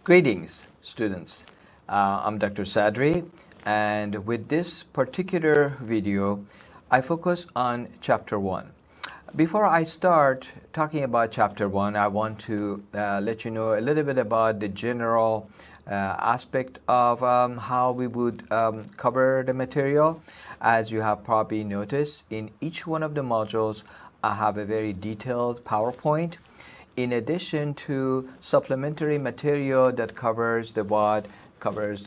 Greetings, students. I'm Dr. Sadri, and with this particular video, I focus on Chapter 1. Before I start talking about Chapter 1, I want to let you know a little bit about the general aspect of how we would cover the material. As you have probably noticed, in each one of the modules, I have a very detailed PowerPoint in addition to supplementary material that covers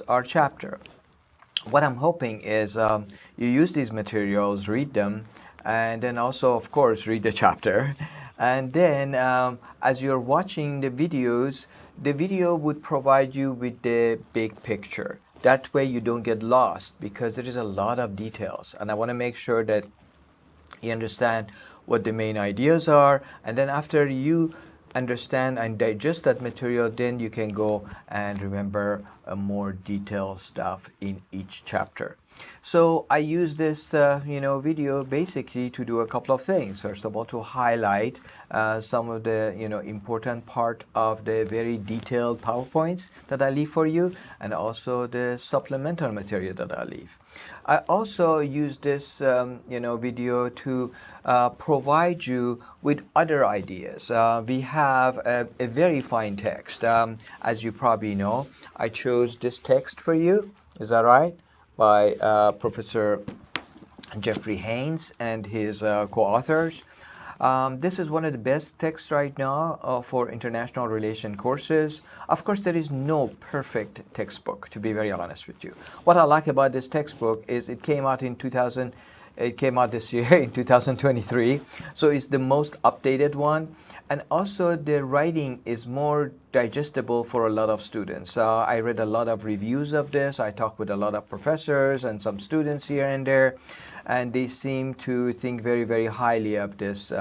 our chapter. What I'm hoping is you use these materials, read them, and then also, of course, read the chapter. And then as you're watching the video would provide you with the big picture. That way you don't get lost because there is a lot of details. And I want to make sure that you understand what the main ideas are, and then after you understand and digest that material, then you can go and remember more detailed stuff in each chapter. So I use this video basically to do a couple of things. First of all, to highlight some of the important part of the very detailed PowerPoints that I leave for you, and also the supplemental material that I leave. I also use this video to provide you with other ideas. We have a very fine text. As you probably know, I chose this text for you. Is that right? By Professor Jeffrey Haynes and his co-authors. This is one of the best texts right now for international relation courses. Of course, there is no perfect textbook, to be very honest with you. What I like about this textbook is it came out this year in 2023, so it's the most updated one, and also the writing is more digestible for a lot of students. I read a lot of reviews of this. I talked with a lot of professors and some students here and there, and they seem to think very, very highly of this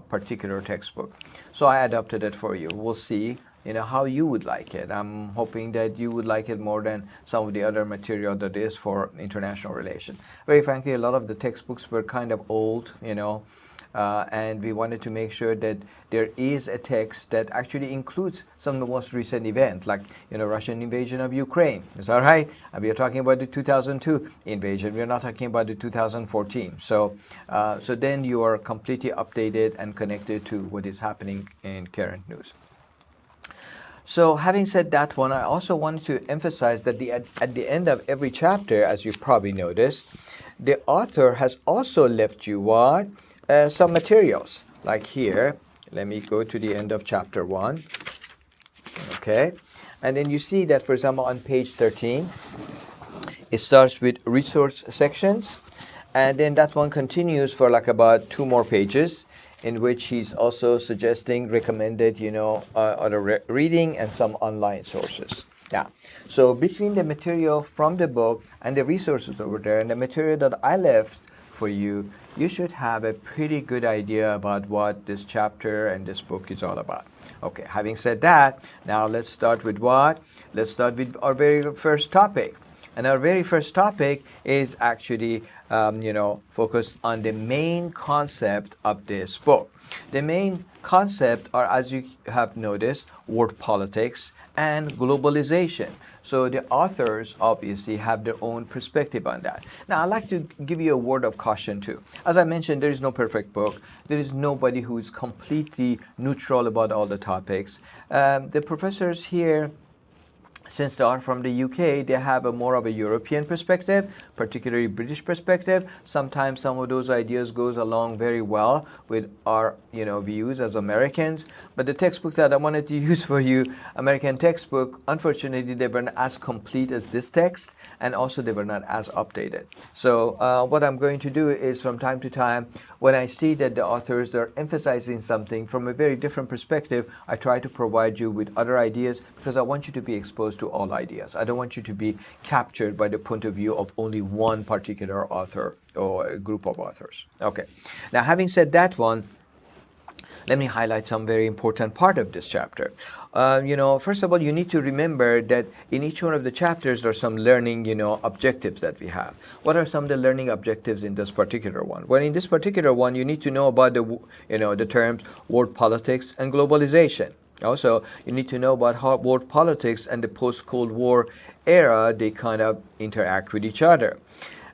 particular textbook. So I adopted it for you. We'll see how you would like it. I'm hoping that you would like it more than some of the other material that is for international relations. Very frankly, a lot of the textbooks were kind of old, and we wanted to make sure that there is a text that actually includes some of the most recent events, like Russian invasion of Ukraine. Is that right? And we are talking about the 2002 invasion. We are not talking about the 2014. So then you are completely updated and connected to what is happening in current news. So having said that one, I also wanted to emphasize that at the end of every chapter, as you probably noticed, the author has also left you what? Some materials. Like here, let me go to the end of chapter 1. Okay. And then you see that, for example, on page 13, it starts with resource sections. And then that one continues for like about 2 more pages, in which he's also suggesting recommended, other reading and some online sources. Yeah. So between the material from the book and the resources over there and the material that I left for you, you should have a pretty good idea about what this chapter and this book is all about. Okay, having said that, now let's start with what? Let's start with our very first topic. And our very first topic is actually, focused on the main concept of this book. The main concept are, as you have noticed, world politics and globalization. So the authors obviously have their own perspective on that. Now, I'd like to give you a word of caution too. As I mentioned, there is no perfect book. There is nobody who is completely neutral about all the topics. The professors here, since they are from the UK, they have a more of a European perspective, particularly British perspective. Sometimes some of those ideas goes along very well with our, views as Americans. But the textbook that I wanted to use for you, American textbook, unfortunately, they weren't as complete as this text, and also they were not as updated. So what I'm going to do is, from time to time, when I see that the authors are emphasizing something from a very different perspective, I try to provide you with other ideas, because I want you to be exposed to all ideas. I don't want you to be captured by the point of view of only one particular author or a group of authors. Okay. Now, having said that one, let me highlight some very important part of this chapter. First of all, you need to remember that in each one of the chapters there are some learning, objectives that we have. What are some of the learning objectives in this particular one? Well, in this particular one, you need to know about the terms world politics and globalization. Also, you need to know about how world politics and the post-Cold War era, they kind of interact with each other.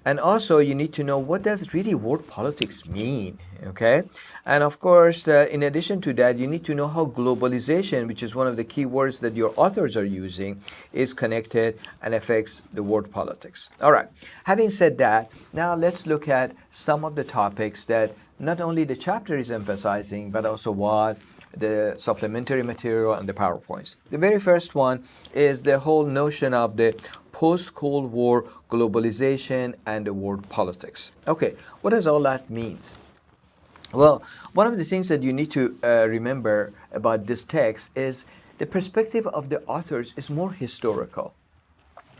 And also, you need to know what does really world politics mean, okay? And of course, in addition to that, you need to know how globalization, which is one of the key words that your authors are using, is connected and affects the world politics. All right, having said that, now let's look at some of the topics that not only the chapter is emphasizing, but also what the supplementary material and the PowerPoints. The very first one is the whole notion of the post-Cold War globalization and the world politics. Okay, what does all that means? Well, one of the things that you need to remember about this text is the perspective of the authors is more historical.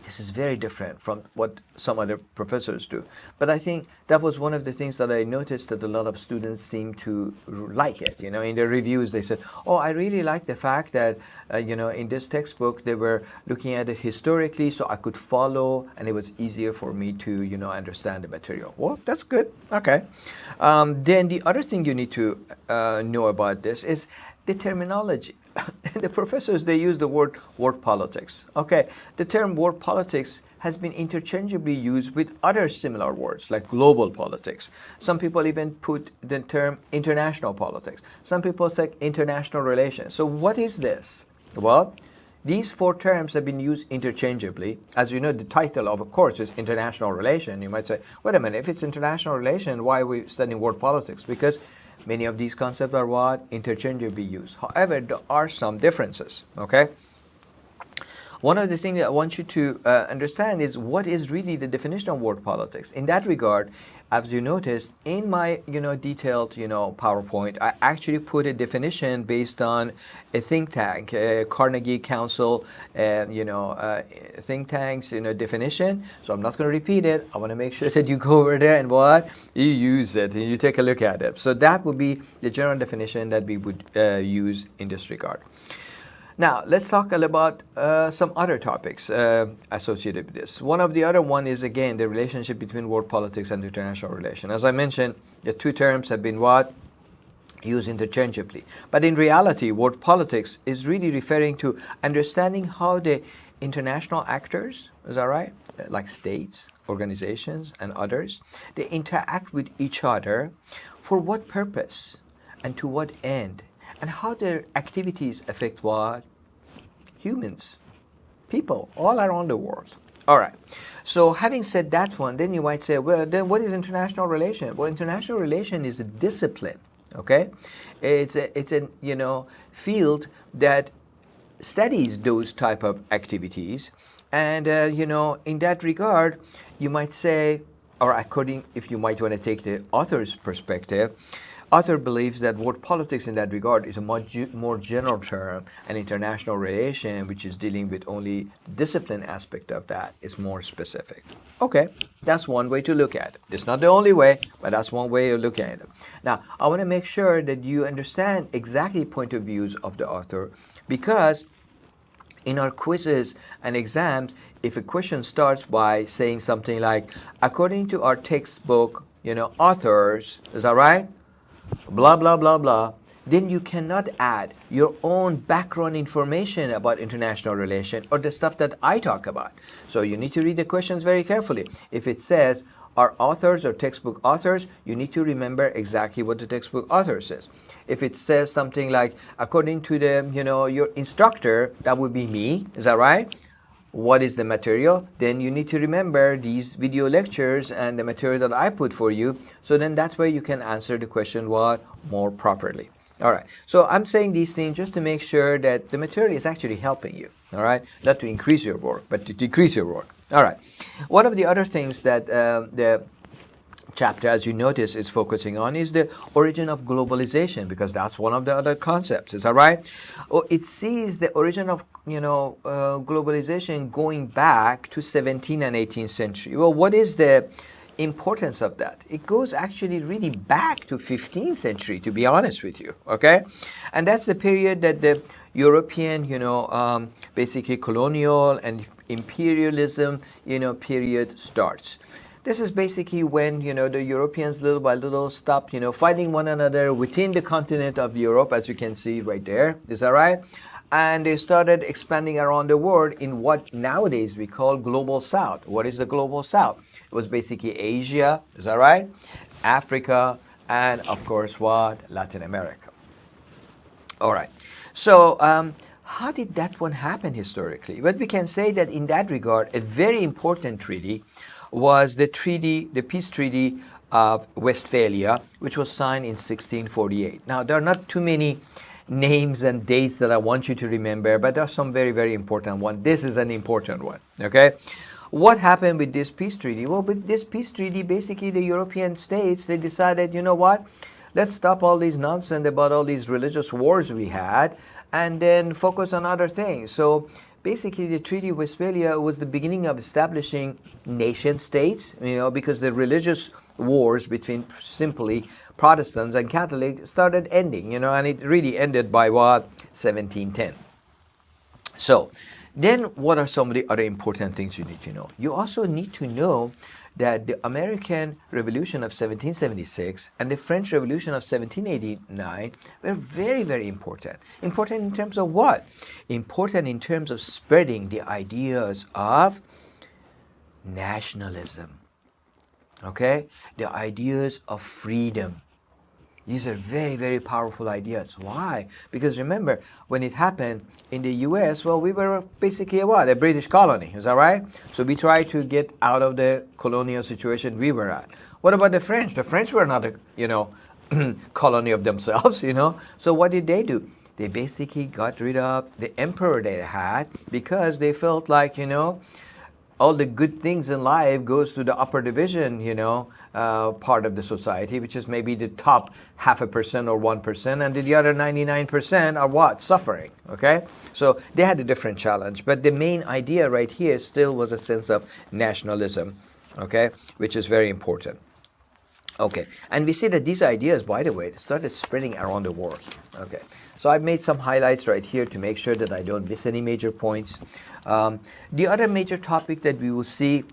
This is very different from what some other professors do. But I think that was one of the things that I noticed that a lot of students seem to like it. You know, in their reviews, they said, oh, I really like the fact that, in this textbook, they were looking at it historically so I could follow and it was easier for me to, understand the material. Well, that's good. Okay. Then the other thing you need to know about this is the terminology. The professors, they use the word politics. Okay, the term world politics has been interchangeably used with other similar words like global politics. Some people even put the term international politics. Some people say international relations. So what is this? Well, these four terms have been used interchangeably. As you know, the title of a course is International Relation. You might say, wait a minute, if it's international relation, why are we studying world politics? Because many of these concepts are what? Interchangeably used. However, there are some differences, okay? One of the things that I want you to understand is what is really the definition of world politics. In that regard, as you noticed, in my detailed PowerPoint, I actually put a definition based on a think tank, Carnegie Council, think tanks, definition. So I'm not going to repeat it. I want to make sure that you go over there and what you use it and you take a look at it. So that would be the general definition that we would use in this regard. Now, let's talk about some other topics associated with this. One of the other one is, again, the relationship between world politics and international relation. As I mentioned, the two terms have been what? Used interchangeably. But in reality, world politics is really referring to understanding how the international actors, is that right? Like states, organizations, and others, they interact with each other for what purpose and to what end, and how their activities affect what? Humans, people, all around the world. All right. So having said that one, then you might say, well, then what is international relation? Well, international relation is a discipline, okay? It's a field that studies those type of activities. And, in that regard, you might say, or according, if you might want to take the author's perspective, author believes that world politics in that regard is a much more general term, and international relation, which is dealing with only the discipline aspect of that, is more specific. Okay, that's one way to look at it. It's not the only way, but that's one way of looking at it. Now, I want to make sure that you understand exactly point of views of the author, because in our quizzes and exams, if a question starts by saying something like, according to our textbook, authors, is that right? Blah, blah, blah, blah, then you cannot add your own background information about international relation or the stuff that I talk about. So you need to read the questions very carefully. If it says, are authors or textbook authors, you need to remember exactly what the textbook author says. If it says something like, according to the, your instructor, that would be me, is that right? What is the material? Then you need to remember these video lectures and the material that I put for you. So then that way you can answer the question what more properly. All right. So I'm saying these things just to make sure that the material is actually helping you. All right. Not to increase your work, but to decrease your work. All right. One of the other things that the chapter, as you notice, is focusing on is the origin of globalization, because that's one of the other concepts. Is that right? Oh, it sees the origin of globalization going back to 17th and 18th century. Well, what is the importance of that? It goes actually really back to 15th century, to be honest with you. Okay, and that's the period that the European, basically colonial and imperialism, period starts. This is basically when, the Europeans little by little stopped, fighting one another within the continent of Europe, as you can see right there. Is that right? And they started expanding around the world in what nowadays we call global south. What is the global south? It was basically Asia, is that right? Africa, and of course what? Latin America. All right. So how did that one happen historically? But we can say that in that regard, a very important treaty was the Peace Treaty of Westphalia, which was signed in 1648. Now, there are not too many names and dates that I want you to remember, but there are some very, very important ones. This is an important one, okay? What happened with this peace treaty? Well, with this peace treaty, basically the European states, they decided, you know what? Let's stop all these nonsense about all these religious wars we had and then focus on other things. So basically the Treaty of Westphalia was the beginning of establishing nation states, because the religious wars between simply Protestants and Catholics started ending, and it really ended by what? 1710. So then what are some of the other important things you need to know? You also need to know that the American Revolution of 1776 and the French Revolution of 1789 were very, very important. Important in terms of what? Important in terms of spreading the ideas of nationalism, okay? The ideas of freedom. These are very, very powerful ideas. Why? Because remember, when it happened in the U.S., well, we were basically a British colony. Is that right? So we tried to get out of the colonial situation we were at. What about the French? The French were not a, colony of themselves, So what did they do? They basically got rid of the emperor they had because they felt like, all the good things in life goes to the upper division, part of the society, which is maybe the top 0.5% or 1%, and the other 99% are what? Suffering, okay? So they had a different challenge, but the main idea right here still was a sense of nationalism, okay, which is very important. Okay, and we see that these ideas, by the way, started spreading around the world, okay? So I've made some highlights right here to make sure that I don't miss any major points. The other major topic that we will see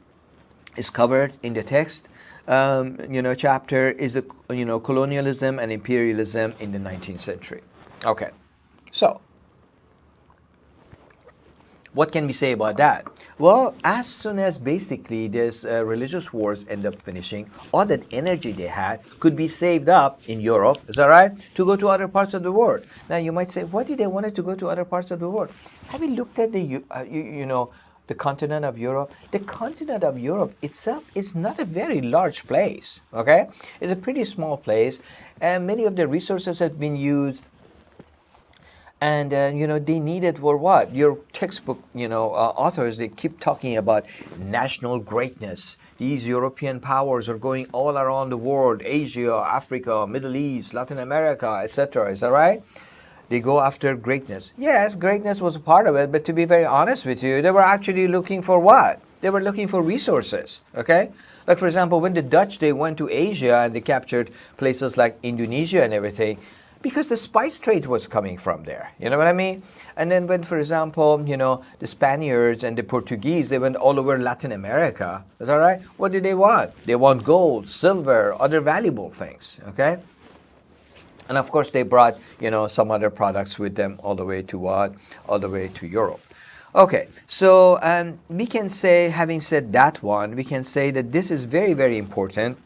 is covered in the text, chapter is colonialism and imperialism in the 19th century. Okay, so what can we say about that? Well, as soon as basically this religious wars end up finishing, all that energy they had could be saved up in Europe, is that right? To go to other parts of the world. Now you might say, why did they want to go to other parts of the world? Have you looked at the continent of Europe? The continent of Europe itself is not a very large place, okay? It's a pretty small place, and many of the resources have been used. And, they needed for what? Your textbook, authors, they keep talking about national greatness. These European powers are going all around the world, Asia, Africa, Middle East, Latin America, etc. Is that right? They go after greatness. Yes, greatness was a part of it, but to be very honest with you, they were actually looking for what? They were looking for resources, okay? Like, for example, when the Dutch, they went to Asia and they captured places like Indonesia and everything, because the spice trade was coming from there. You know what I mean? And then when, for example, the Spaniards and the Portuguese, they went all over Latin America. Is that right? What do they want? They want gold, silver, other valuable things, okay? And of course, they brought, some other products with them all the way to what? All the way to Europe. Okay, so we can say, having said that one, we can say that this is very, very important,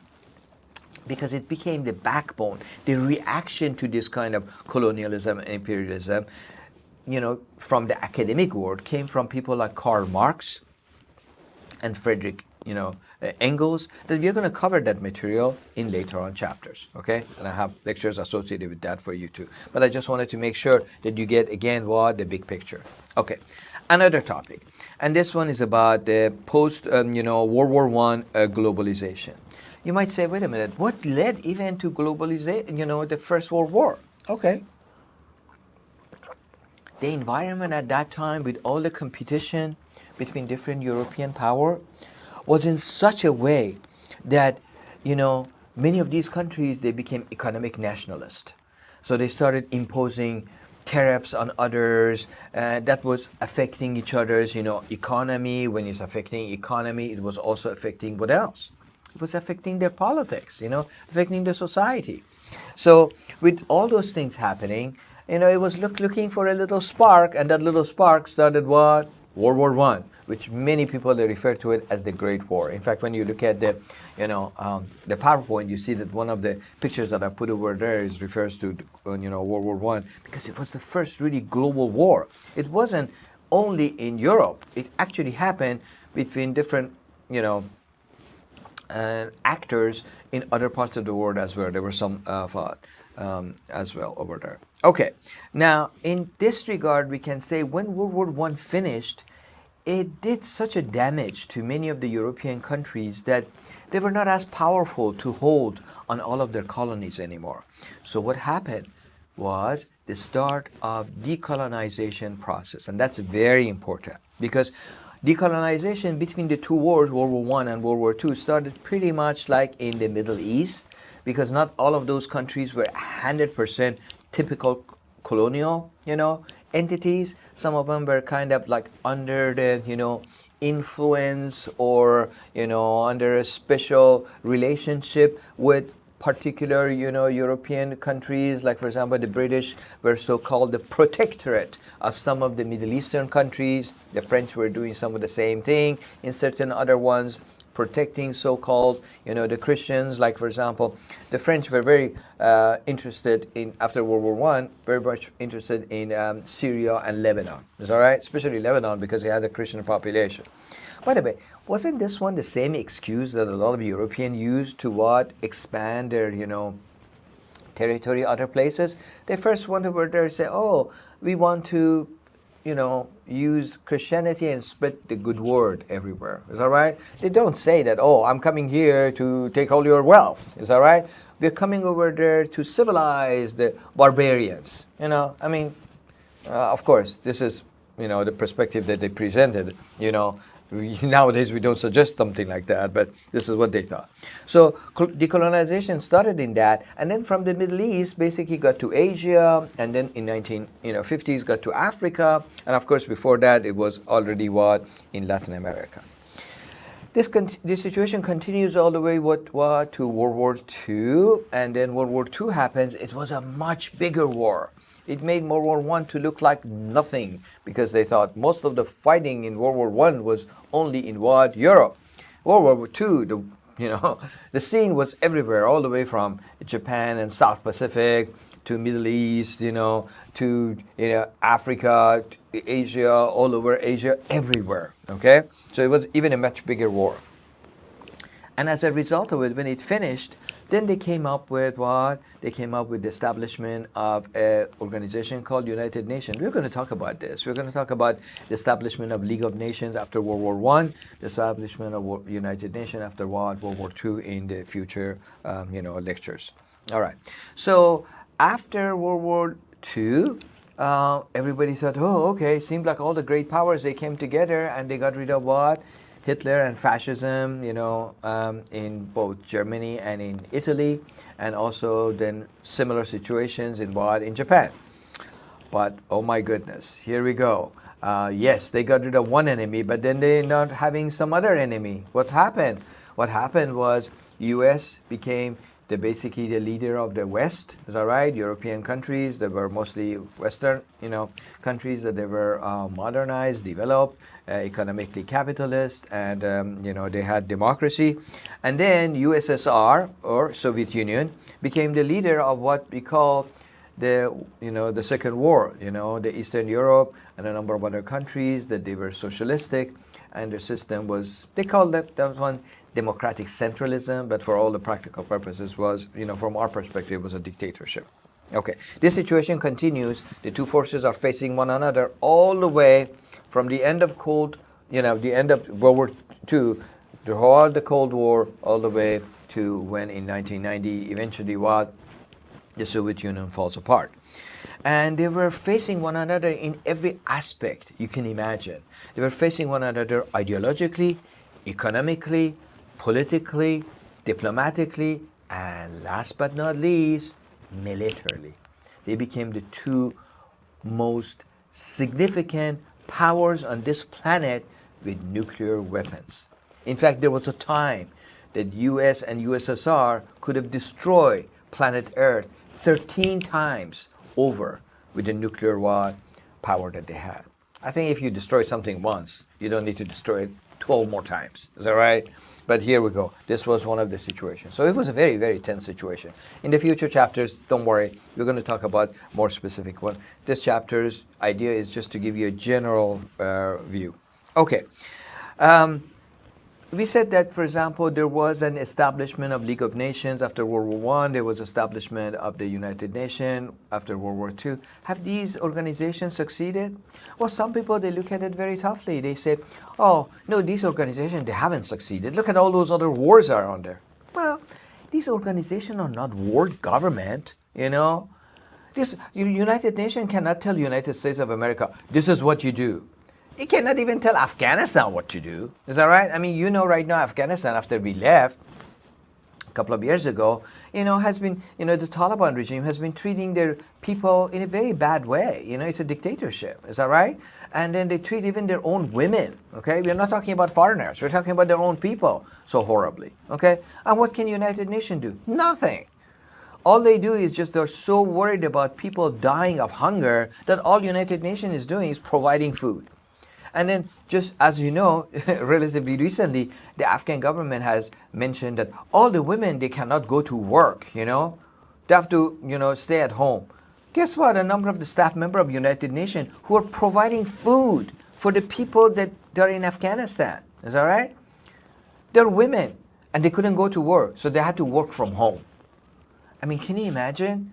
because it became the backbone, the reaction to this kind of colonialism and imperialism, from the academic world came from people like Karl Marx and Friedrich, Engels, that we're going to cover that material in later on chapters, okay? And I have lectures associated with that for you too. But I just wanted to make sure that you get, again, the big picture. Okay, another topic. And this one is about the post, World War I globalization. You might say, wait a minute, what led even to globalization, the First World War? Okay. The environment at that time, with all the competition between different European power, was in such a way that, many of these countries, they became economic nationalists. So they started imposing tariffs on others, that was affecting each other's, economy. When it's affecting economy, it was also affecting what else? It was affecting their politics, affecting the society. So with all those things happening, it was looking for a little spark, and that little spark started what? World War One, which many people, they refer to it as the Great War. In fact, when you look at the PowerPoint, you see that one of the pictures that I put over there refers to World War One, because it was the first really global war. It wasn't only in Europe. It actually happened between different actors in other parts of the world as well. There were some as well over there. Okay, now in this regard, we can say when World War One finished, it did such a damage to many of the European countries that they were not as powerful to hold on all of their colonies anymore. So what happened was the start of decolonization process, and that's very important because decolonization between the two wars, World War One and World War Two, started pretty much like in the Middle East, because not all of those countries were 100% typical colonial, entities. Some of them were kind of like under the, influence or, under a special relationship with particular, European countries. Like, for example, the British were so-called the protectorate of some of the Middle Eastern countries. The French were doing some of the same thing in certain other ones, protecting so-called, the Christians. Like, for example, the French were very interested in, after World War One, very much interested in Syria and Lebanon. Is that right? Especially Lebanon, because it had a Christian population. By the way, wasn't this one the same excuse that a lot of Europeans used to expand their, territory other places? They first went over there and say, oh, we want to use Christianity and spread the good word everywhere. Is that right? They don't say that, oh, I'm coming here to take all your wealth. Is that right? We're coming over there to civilize the barbarians. Of course, this is, the perspective that they presented. Nowadays we don't suggest something like that, but this is what they thought. So decolonization started in that, and then from the Middle East basically got to Asia, and then in 1950s got to Africa, and of course before that it was already in Latin America. This situation continues all the way to World War II, and then World War II happens. It was a much bigger war. It made World War One to look like nothing, because they thought most of the fighting in World War One was only in Europe. World War II, the scene was everywhere, all the way from Japan and South Pacific to Middle East, to Africa, to Asia, all over Asia, everywhere. Okay, so it was even a much bigger war. And as a result of it, when it finished, then they came up with what? They came up with the establishment of an organization called United Nations. We're going to talk about this. We're going to talk about the establishment of League of Nations after World War One, the establishment of United Nations after World War Two in the future, lectures. All right. So after World War Two, everybody thought, oh, okay, seemed like all the great powers, they came together and they got rid of what? Hitler and fascism, in both Germany and in Italy, and also then similar situations in Japan. But oh my goodness, here we go. Yes, they got rid of one enemy, but then they're not having some other enemy. What happened? What happened was U.S. became basically the leader of the West. Is that right? European countries that were mostly Western, countries that they were modernized, developed, economically capitalist, and they had democracy. And then USSR, or Soviet Union, became the leader of what we call the Second War. The Eastern Europe and a number of other countries that they were socialistic, and their system was, they called that one democratic centralism, but for all the practical purposes was, from our perspective, was a dictatorship. Okay, this situation continues. The two forces are facing one another all the way from the end of the end of World War II, throughout the Cold War, all the way to when in 1990, eventually the Soviet Union falls apart. And they were facing one another in every aspect you can imagine. They were facing one another ideologically, economically, politically, diplomatically, and last but not least, militarily. They became the two most significant powers on this planet with nuclear weapons. In fact, there was a time that US and USSR could have destroyed planet Earth 13 times over with the nuclear power that they had. I think if you destroy something once, you don't need to destroy it 12 more times. Is that right? But here we go. This was one of the situations. So it was a very, very tense situation. In the future chapters, don't worry, we're going to talk about more specific one. This chapter's idea is just to give you a general view. Okay. We said that, for example, there was an establishment of League of Nations after World War I. There was establishment of the United Nations after World War II. Have these organizations succeeded? Well, some people, they look at it very toughly. They say, oh, no, these organizations, they haven't succeeded. Look at all those other wars are on there. Well, these organizations are not world government, you know. This United Nations cannot tell United States of America, this is what you do. It cannot even tell Afghanistan what to do. Is that right? I mean, you know, right now, Afghanistan, after we left a couple of years ago, has been, the Taliban regime has been treating their people in a very bad way. It's a dictatorship. Is that right? And then they treat even their own women. Okay? We're not talking about foreigners. We're talking about their own people so horribly. Okay? And what can United Nations do? Nothing. All they do is just they're so worried about people dying of hunger that all United Nations is doing is providing food. And then, just as you know, relatively recently, the Afghan government has mentioned that all the women, they cannot go to work, They have to, stay at home. Guess what? A number of the staff members of United Nations who are providing food for the people that are in Afghanistan. Is that right? They're women, and they couldn't go to work, so they had to work from home. I mean, can you imagine?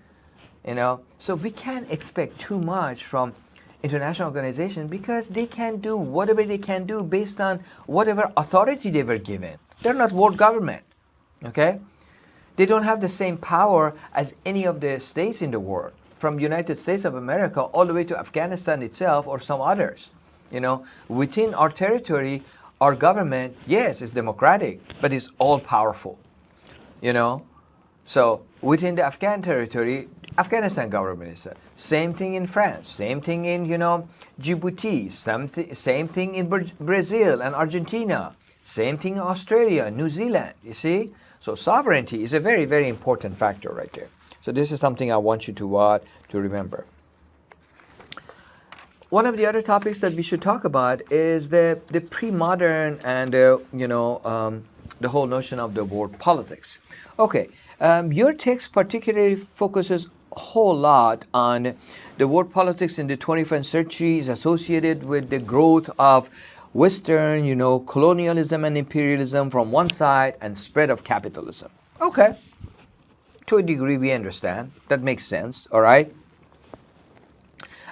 So we can't expect too much from international organization because they can do whatever they can do based on whatever authority they were given. They're not world government, okay? They don't have the same power as any of the states in the world, from United States of America all the way to Afghanistan itself or some others. Within our territory, our government, yes, is democratic, but it's all powerful, So within the Afghan territory, Afghanistan government is same thing in France, same thing in Djibouti, same thing in Brazil and Argentina, same thing in Australia, New Zealand. You see, so sovereignty is a very, very important factor right there. So this is something I want you to remember. One of the other topics that we should talk about is the pre-modern and the whole notion of the world politics. Okay. Your text particularly focuses a whole lot on the world politics in the 21st century is associated with the growth of Western, colonialism and imperialism from one side and spread of capitalism. Okay. To a degree, we understand. That makes sense, all right?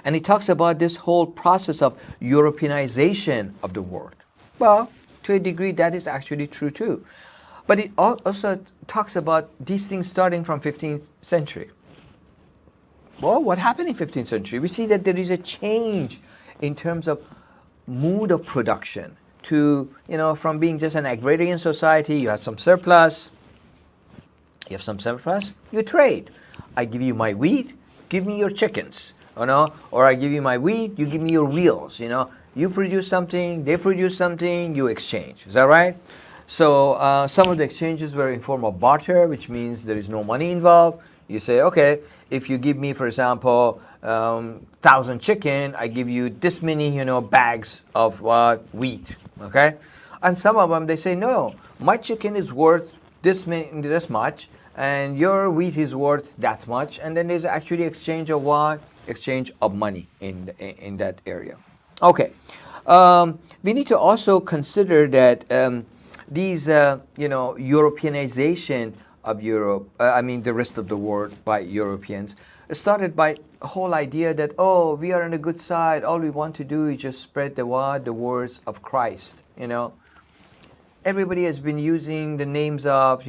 And he talks about this whole process of Europeanization of the world. Well, to a degree, that is actually true too. But it also talks about these things starting from 15th century. Well, what happened in 15th century? We see that there is a change in terms of mood of production to, from being just an agrarian society, you had some surplus. You have some surplus, you trade. I give you my wheat, give me your chickens, or I give you my wheat, you give me your wheels, You produce something, they produce something, you exchange. Is that right? So some of the exchanges were in form of barter, which means there is no money involved. You say, okay, if you give me, for example, 1,000 chicken, I give you this many, bags of wheat, okay? And some of them, they say, no, my chicken is worth this much, and your wheat is worth that much. And then there's actually exchange of what? Exchange of money in that area. Okay. We need to also consider that these, Europeanization of Europe, the rest of the world by Europeans, started by a whole idea that, oh, we are on the good side. All we want to do is just spread the words of Christ, Everybody has been using the names of,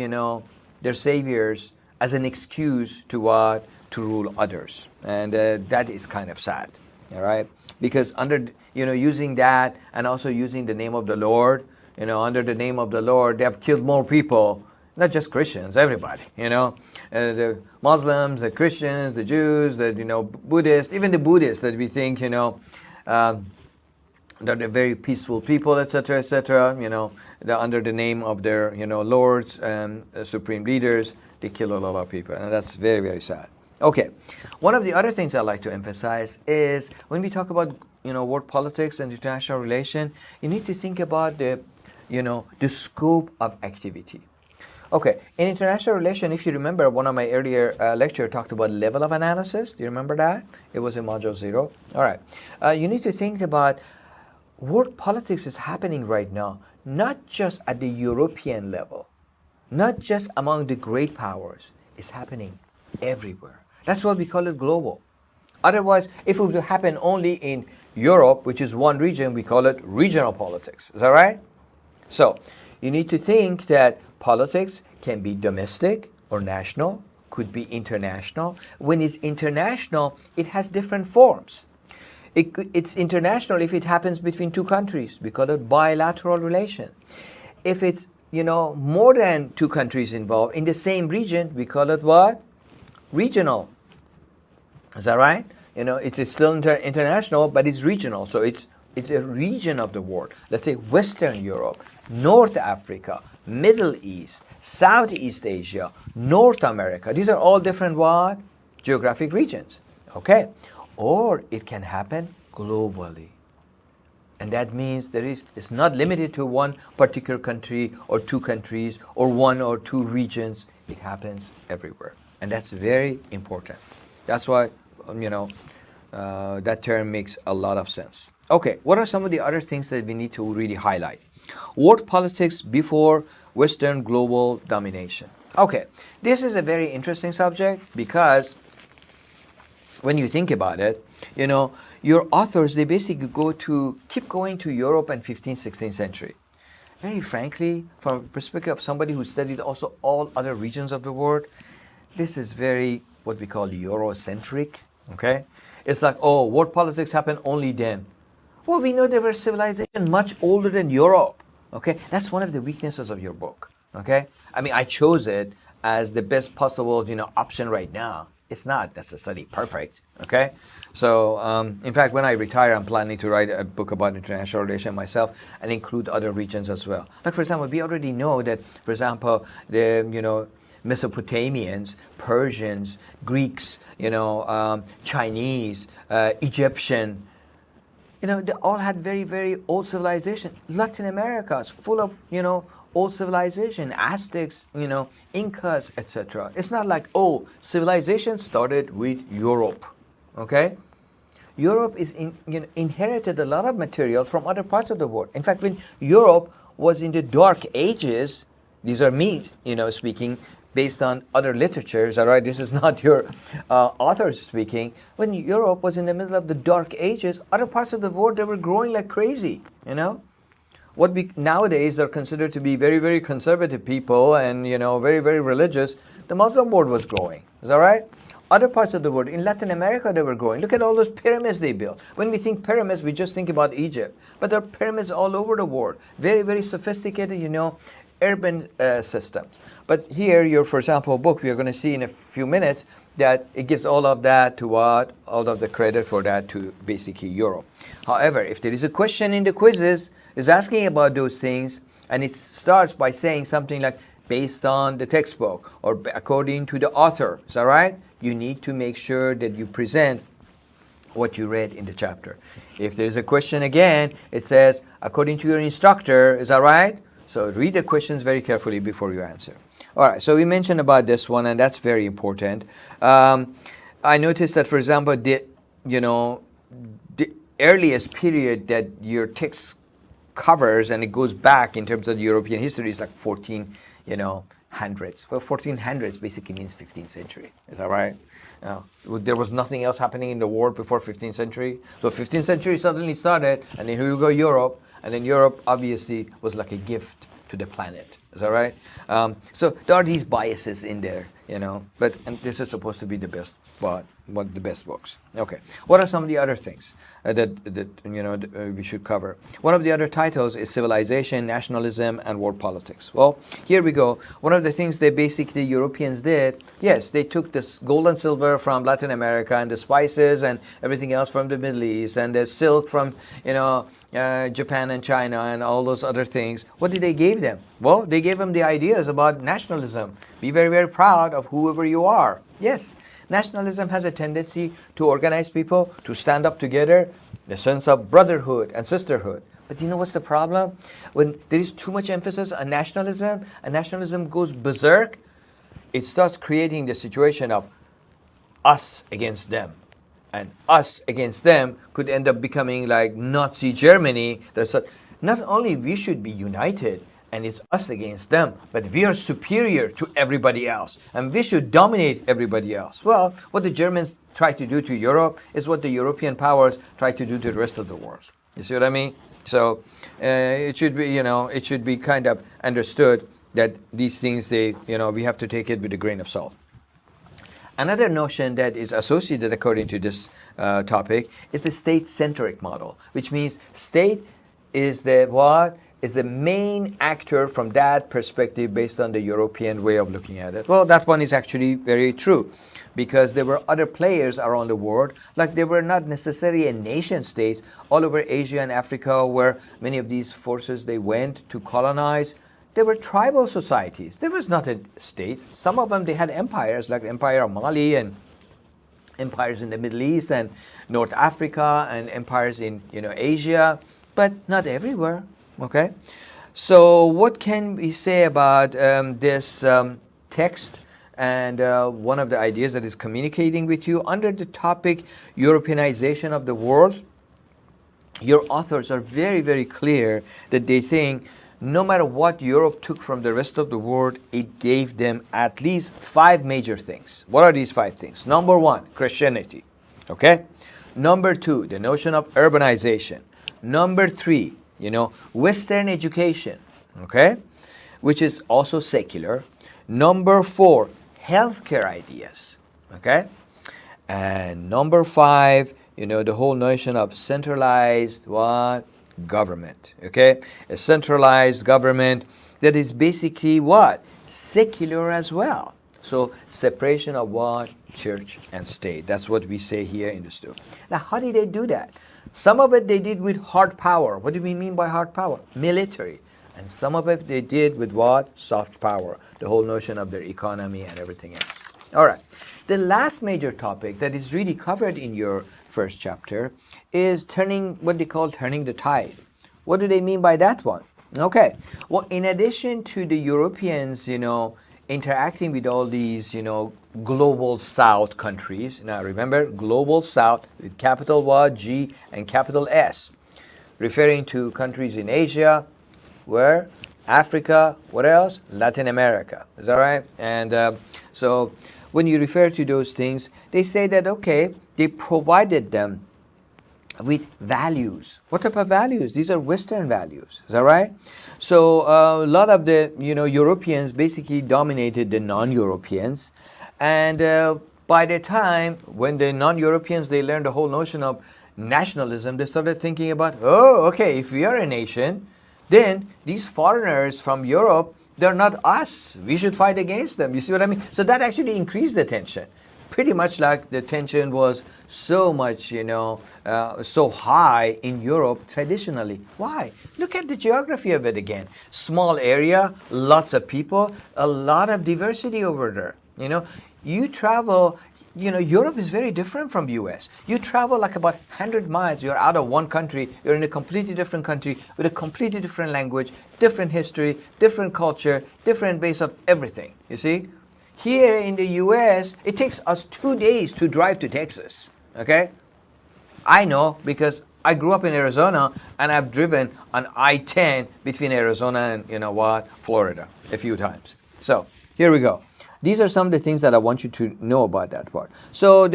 their saviors as an excuse to rule others. And that is kind of sad, all right? Because under, using that and also using the name of the Lord, under the name of the Lord, they have killed more people, not just Christians, everybody, the Muslims, the Christians, the Jews, the, Buddhists, even the Buddhists that we think, that they're very peaceful people, etc., etc. They're under the name of their, lords and supreme leaders. They kill a lot of people, and that's very, very sad. Okay, one of the other things I like to emphasize is when we talk about, world politics and international relation, you need to think about the scope of activity. Okay, in international relation, if you remember, one of my earlier lecture talked about level of analysis. Do you remember that? It was in module 0. All right, you need to think about world politics is happening right now, not just at the European level, not just among the great powers. It's happening everywhere. That's why we call it global. Otherwise, if it would happen only in Europe, which is one region, we call it regional politics. Is that right? So you need to think that politics can be domestic or national, could be international. When it's international, it has different forms. It's international if it happens between two countries. We call it bilateral relation. If it's, more than two countries involved in the same region, we call it what? Regional. Is that right? It's still international, but it's regional. So it's a region of the world. Let's say Western Europe, North Africa, Middle East, Southeast Asia, North America. These are all different what? Geographic regions. Okay. Or it can happen globally. And that means it's not limited to one particular country or two countries or one or two regions. It happens everywhere. And that's very important. That's why, that term makes a lot of sense. Okay, what are some of the other things that we need to really highlight? World politics before Western global domination. Okay, this is a very interesting subject because when you think about it, your authors, they basically keep going to Europe and 15th, 16th century. Very frankly, from the perspective of somebody who studied also all other regions of the world, this is very what we call Eurocentric, okay? It's like, oh, world politics happened only then. Well, we know there were civilizations much older than Europe, okay? That's one of the weaknesses of your book, okay? I mean, I chose it as the best possible, option right now. It's not necessarily perfect, okay? So, in fact, when I retire, I'm planning to write a book about international relations myself and include other regions as well. Like, for example, we already know that, for example, the, Mesopotamians, Persians, Greeks, Chinese, Egyptian, they all had very, very old civilization. Latin America is full of, old civilization, Aztecs, Incas, etc. It's not like, oh, civilization started with Europe, okay? Europe is inherited a lot of material from other parts of the world. In fact, when Europe was in the Dark Ages, these are me, speaking based on other literatures, all right? This is not your authors speaking. When Europe was in the middle of the Dark Ages, other parts of the world, they were growing like crazy, What we nowadays are considered to be very, very conservative people and, very, very religious, the Muslim world was growing. Is that right? Other parts of the world, in Latin America, they were growing. Look at all those pyramids they built. When we think pyramids, we just think about Egypt. But there are pyramids all over the world. Very, very sophisticated, urban systems. But here, for example, book, we are going to see in a few minutes that it gives all of that to what? All of the credit for that to basically Europe. However, if there is a question in the quizzes, is asking about those things, and it starts by saying something like, based on the textbook, or according to the author, is that right? You need to make sure that you present what you read in the chapter. If there's a question again, it says, according to your instructor, is that right? So read the questions very carefully before you answer. All right, so we mentioned about this one, and that's very important. I noticed that, for example, the earliest period that your text covers, and it goes back in terms of European history, is like 1400s. Well, 1400s basically means 15th century. Is that right? There was nothing else happening in the world before 15th century. So 15th century suddenly started, and then here you go Europe, and then Europe obviously was like a gift to the planet. Is that right? So there are these biases in there, but and this is supposed to be the best one of the best books. Okay. What are some of the other things that we should cover? One of the other titles is Civilization, Nationalism, and World Politics. Well, here we go. One of the things they basically Europeans did, yes, they took this gold and silver from Latin America and the spices and everything else from the Middle East and the silk from, Japan and China and all those other things. What did they give them? Well, they gave them the ideas about nationalism. Be very, very proud of whoever you are. Yes, nationalism has a tendency to organize people, to stand up together, the sense of brotherhood and sisterhood. But you know what's the problem? When there is too much emphasis on nationalism, and nationalism goes berserk, it starts creating the situation of us against them. And us against them could end up becoming like Nazi Germany. Not only we should be united, and it's us against them, but we are superior to everybody else, and we should dominate everybody else. Well, what the Germans tried to do to Europe is what the European powers tried to do to the rest of the world. You see what I mean? So it should be kind of understood that these things, we have to take it with a grain of salt. Another notion that is associated, according to this topic, is the state-centric model, which means state is the main actor from that perspective based on the European way of looking at it. Well, that one is actually very true, because there were other players around the world, like they were not necessarily a nation states all over Asia and Africa, where many of these forces they went to colonize. There were tribal societies. There was not a state. Some of them, they had empires, like the Empire of Mali and empires in the Middle East and North Africa and empires in Asia, but not everywhere. Okay, so what can we say about this text and one of the ideas that is communicating with you under the topic Europeanization of the world? Your authors are very, very clear that they think no matter what Europe took from the rest of the world, it gave them at least 5 major things. What are these 5 things? Number 1, Christianity. Okay. Number 2, the notion of urbanization. Number 3, Western education, okay, which is also secular. Number 4, healthcare ideas, okay, and number 5, the whole notion of centralized government, okay, a centralized government that is basically secular as well. So separation of church and state. That's what we say here in the story. Now, how did they do that? Some of it they did with hard power. What do we mean by hard power? Military. And some of it they did with soft power. The whole notion of their economy and everything else. All right. The last major topic that is really covered in your first chapter is what they call turning the tide. What do they mean by that one? Okay. Well, in addition to the Europeans, interacting with all these, global South countries. Now remember, global South with capital G and capital S, referring to countries in Asia, where Africa, what else? Latin America. Is that right? And so when you refer to those things, they say that, okay, they provided them with values. What type of values? These are Western values. Is that right? So a lot of the Europeans basically dominated the non-Europeans, and by the time when the non-Europeans they learned the whole notion of nationalism, they started thinking about, okay, if we are a nation, then these foreigners from Europe, they're not us. We should fight against them. You see what I mean? So that actually increased the tension. Pretty much like the tension was so much, so high in Europe traditionally. Why? Look at the geography of it again. Small area, lots of people, a lot of diversity over there. You travel, Europe is very different from US. You travel like about 100 miles, you're out of one country, you're in a completely different country with a completely different language, different history, different culture, different base of everything, you see? Here in the US, it takes us 2 days to drive to Texas, okay? I know because I grew up in Arizona and I've driven on I-10 between Arizona and, Florida a few times. So here we go. These are some of the things that I want you to know about that part. So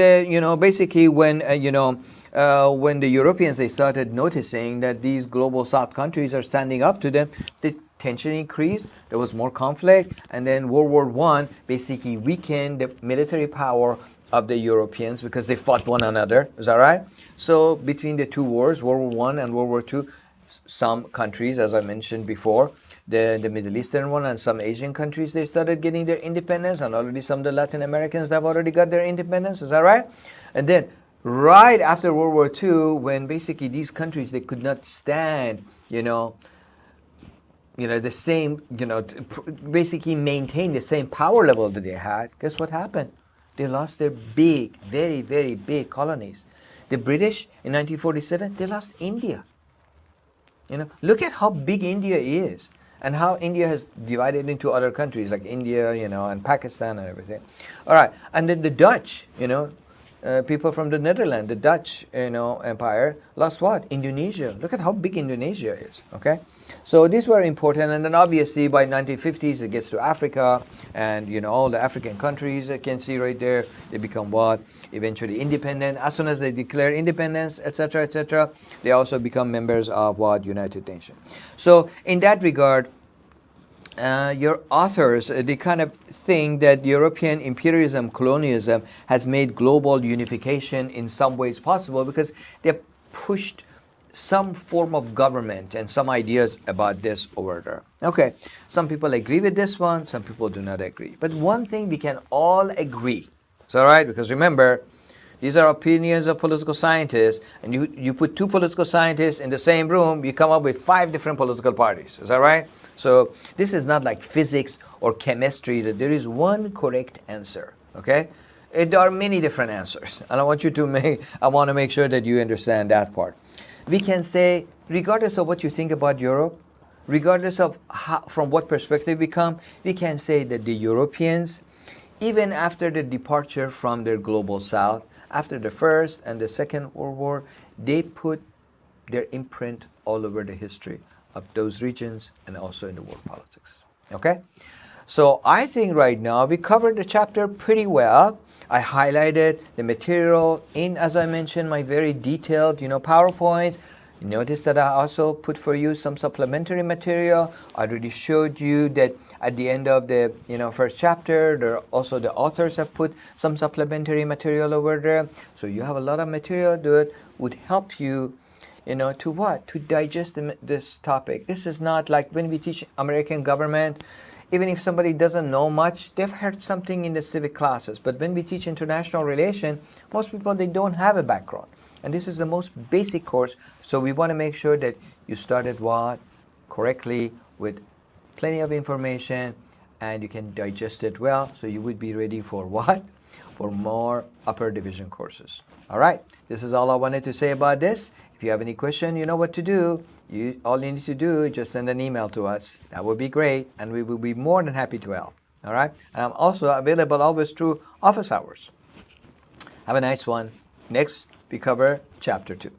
basically when, when the Europeans, they started noticing that these global South countries are standing up to them, the tension increased, there was more conflict, and then World War I basically weakened the military power of the Europeans because they fought one another. Is that right? So between the two wars, World War I and World War II, some countries, as I mentioned before, the Middle Eastern one and some Asian countries, they started getting their independence, and already some of the Latin Americans have already got their independence. Is that right? And then right after World War II, when basically these countries, they could not stand, the same, basically maintain the same power level that they had, guess what happened? They lost their big, very, very big colonies. The British in 1947, they lost India. Look at how big India is and how India has divided into other countries like India, and Pakistan and everything. All right, and then the Dutch, people from the Netherlands, the Dutch, empire lost what? Indonesia. Look at how big Indonesia is, okay? So these were important, and then obviously by 1950s it gets to Africa, and all the African countries you can see right there, they become what? Eventually independent. As soon as they declare independence, etc., etc., they also become members of what? United Nations. So in that regard, your authors, they kind of think that European imperialism, colonialism has made global unification in some ways possible because they pushed some form of government and some ideas about this over there. Okay, some people agree with this one, some people do not agree. But one thing we can all agree, is that right? Because remember, these are opinions of political scientists, and you put two political scientists in the same room, you come up with 5 different political parties. Is that right? So this is not like physics or chemistry that there is one correct answer. Okay? There are many different answers, and I want to make sure that you understand that part. We can say, regardless of what you think about Europe, regardless of from what perspective we come, we can say that the Europeans, even after the departure from their global south, after the First and the Second World War, they put their imprint all over the history of those regions and also in the world politics. Okay? So I think right now we covered the chapter pretty well. I highlighted the material in, as I mentioned, my very detailed, PowerPoint. Notice that I also put for you some supplementary material. I already showed you that at the end of the first chapter, there also the authors have put some supplementary material over there. So you have a lot of material that would help you, to what? To digest this topic. This is not like when we teach American government. Even if somebody doesn't know much, they've heard something in the civic classes. But when we teach international relations, most people, they don't have a background. And this is the most basic course. So we want to make sure that you started what? Correctly, with plenty of information, and you can digest it well. So you would be ready for what? For more upper division courses. All right. This is all I wanted to say about this. If you have any question, you know what to do. All you need to do is just send an email to us. That would be great, and we will be more than happy to help. All right? And I'm also available always through office hours. Have a nice one. Next, we cover Chapter 2.